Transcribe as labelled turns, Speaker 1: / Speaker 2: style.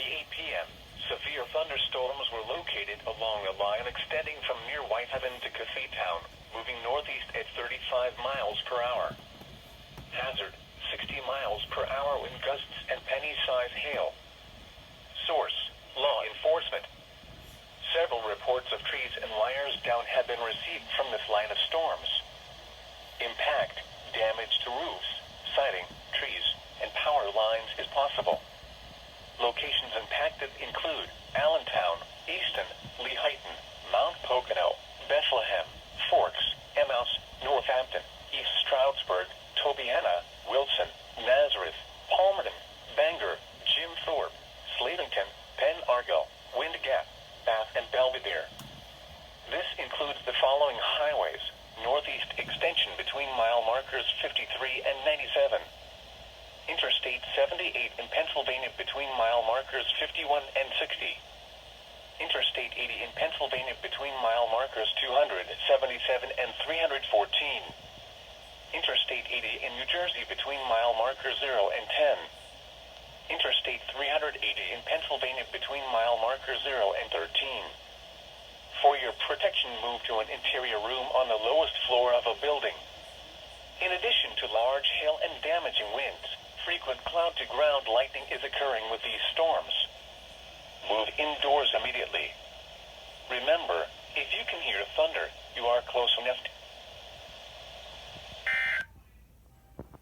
Speaker 1: 5:38 p.m., severe thunderstorms were located along a line extending from near Whitehaven to Coffeetown, moving northeast at 35 miles per hour. Hazard, 60 miles per hour wind gusts and penny-size hail. Source, law enforcement. Several reports of trees and wires down have been received from this line of storms. Impact, damage to roofs, siding, trees, and power lines is possible. Locations impacted include Allentown, Easton, Lehighton, Mount Pocono, Bethlehem, Forks, Emmaus, Northampton, East Stroudsburg, Tobiana, Wilson, Nazareth, Palmerton, Bangor, Jim Thorpe, Slavington, Penn Argyll, Wind Gap, Bath and Belvedere. This includes the following highways: northeast extension between mile markers 53 and 97. Interstate 78 in Pennsylvania between mile markers 51 and 60. Interstate 80 in Pennsylvania between mile markers 277 and 314. Interstate 80 in New Jersey between mile markers 0 and 10. Interstate 380 in Pennsylvania between mile markers 0 and 13. For your protection, move to an interior room on the lowest floor of a building. In addition to large hail and damaging winds, frequent cloud-to-ground lightning is occurring with these storms. Move indoors immediately. Remember, if you can hear thunder, you are close enough to